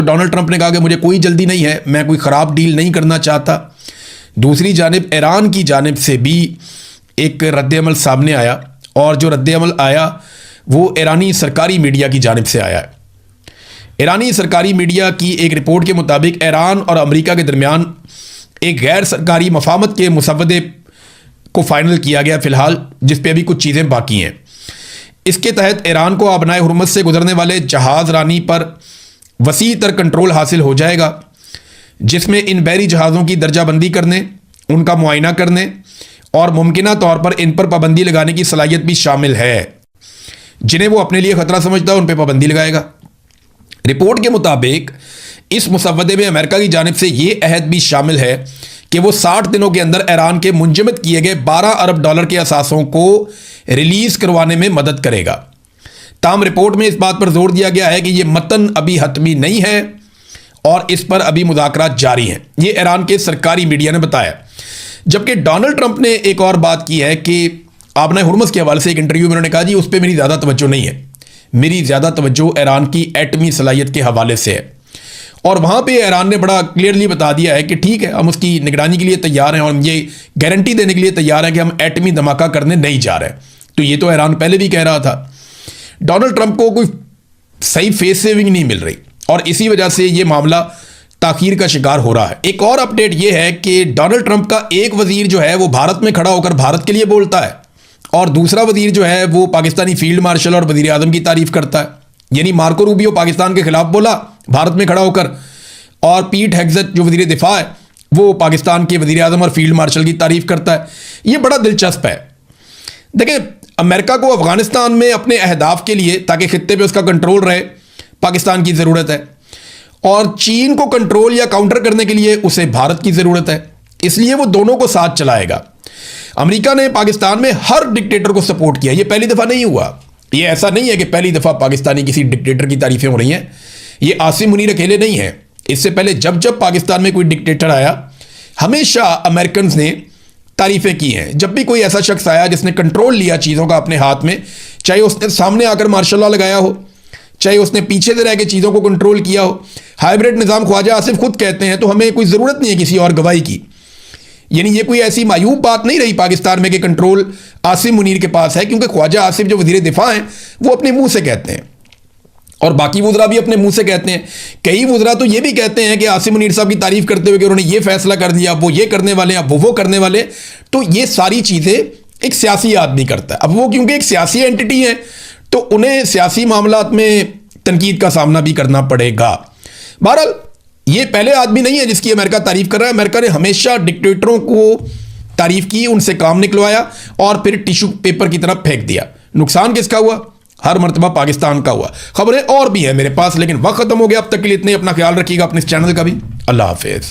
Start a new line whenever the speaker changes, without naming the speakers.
Donald Trump ने कहा कि मुझे कोई जल्दी नहीं है, मैं कोई ख़राब डील नहीं करना चाहता। दूसरी जानिब ईरान की जानिब से भी एक रद्द-ए-अमल सामने आया, और जो रद्द-ए-अमल आया वो ईरानी सरकारी मीडिया की जानिब से आया है। ईरानी सरकारी मीडिया की एक रिपोर्ट के मुताबिक ईरान और अमेरिका के दरमियान एक गैर सरकारी मफाहमत के मुसव्वदे को फाइनल किया गया फ़िलहाल, जिस पे अभी कुछ चीज़ें बाकी हैं। इसके तहत ईरान को आबनाए हुर्मुज़ से गुजरने वाले जहाज़ रानी पर वसी तर कंट्रोल हासिल हो जाएगा, जिसमें इन बहरी जहाज़ों की दर्जाबंदी करने, उनका मुआयना करने और मुमकिना तौर पर इन पर पाबंदी लगाने की सलाहियत भी शामिल है। जिन्हें वो अपने लिए ख़तरा समझता है उन पर पाबंदी लगाएगा। रिपोर्ट के मुताबिक इस मुसव्वदे में अमेरिका की जानिब से ये अहद भी शामिल है कि वो 60 दिनों के अंदर ईरान के मुंजमद किए गए 12 अरब डॉलर के असासों को रिलीज़ करवाने में मदद करेगा। ताहम रिपोर्ट में इस बात पर जोर दिया गया है कि ये मतन अभी हतमी नहीं है और इस पर अभी मुज़ाकरात जारी हैं। ये ईरान के सरकारी मीडिया ने बताया। जबकि डोनाल्ड ट्रंप ने एक और बात की है कि आबनाए हुर्मुज़ के हवाले से एक इंटरव्यू में उन्होंने कहा जी उस पर मेरी ज़्यादा तवज्जो नहीं है, मेरी ज़्यादा तवज्जो ईरान की एटमी सलाहियत के हवाले से है। और वहाँ पे ईरान ने बड़ा क्लियरली बता दिया है कि ठीक है, हम उसकी निगरानी के लिए तैयार हैं और हम ये गारंटी देने के लिए तैयार हैं कि हम एटमी धमाका करने नहीं जा रहे। तो ये तो ईरान पहले भी कह रहा था। डोनाल्ड ट्रंप को कोई सही फेस सेविंग नहीं मिल रही और इसी वजह से ये मामला ताखीर का शिकार हो रहा है। एक और अपडेट ये है कि डोनाल्ड ट्रंप का एक वजीर जो है वो भारत में खड़ा होकर भारत के लिए बोलता है और दूसरा वजीर जो है वो पाकिस्तानी फील्ड मार्शल और वजीर आजम की तारीफ करता है। यानी मार्को रूबियो पाकिस्तान के खिलाफ बोला भारत में खड़ा होकर, और पीट हेग्सेट जो वजीर दिफा है वो पाकिस्तान के वजीर आजम और फील्ड मार्शल की तारीफ करता है। ये बड़ा दिलचस्प है। देखिए, अमेरिका को अफगानिस्तान में अपने अहदाफ के लिए, ताकि खित्ते पे उसका कंट्रोल रहे, पाकिस्तान की ज़रूरत है, और चीन को कंट्रोल या काउंटर करने के लिए उसे भारत की ज़रूरत है। इसलिए वो दोनों को साथ चलाएगा। अमेरिका ने पाकिस्तान में हर डिक्टेटर को सपोर्ट किया। ये पहली दफ़ा नहीं हुआ। ये ऐसा नहीं है कि पहली दफ़ा पाकिस्तानी किसी डिक्टेटर की तारीफें हो रही हैं। ये आसिम मुनीर अकेले नहीं है। इससे पहले जब जब पाकिस्तान में कोई डिक्टेटर आया, हमेशा अमेरिकन ने तारीफें की हैं। जब भी कोई ऐसा शख्स आया जिसने कंट्रोल लिया चीज़ों का अपने हाथ में, चाहे उसने सामने आकर मार्शल लॉ लगाया हो, चाहे उसने पीछे से रह के चीज़ों को कंट्रोल किया हो। हाइब्रिड निज़ाम ख्वाजा आसिफ खुद कहते हैं, तो हमें कोई ज़रूरत नहीं है किसी और गवाही की। यानी ये कोई ऐसी मायूब बात नहीं रही पाकिस्तान में कि कंट्रोल आसिम मुनीर के पास है, क्योंकि ख्वाजा आसिफ जो वज़ीर दिफा हैं वो अपने मुंह से कहते हैं और बाकी वज़रा भी अपने मुंह से कहते हैं। कई वज़रा तो ये भी कहते हैं कि आसिम मुनीर साहब की तारीफ करते हुए कि उन्होंने ये फैसला कर दिया, वो ये करने वाले हैं, अब वो करने वाले। तो ये सारी चीज़ें एक सियासी आदमी करता है। अब वो क्योंकि एक सियासी एंटिटी है तो उन्हें सियासी मामलात में तनकीद का सामना भी करना पड़ेगा। बहरहाल ये पहले आदमी नहीं है जिसकी अमेरिका तारीफ कर रहा है। अमेरिका ने हमेशा डिक्टेटरों को तारीफ की, उनसे काम निकलवाया और फिर टिश्यू पेपर की तरफ फेंक दिया। नुकसान किसका हुआ? हर मर्तबा पाकिस्तान का हुआ। खबरें और भी है मेरे पास, लेकिन वक्त खत्म हो गया। अब तक के लिए इतने। अपना ख्याल रखिएगा, अपने इस चैनल का भी। अल्लाह हाफिज।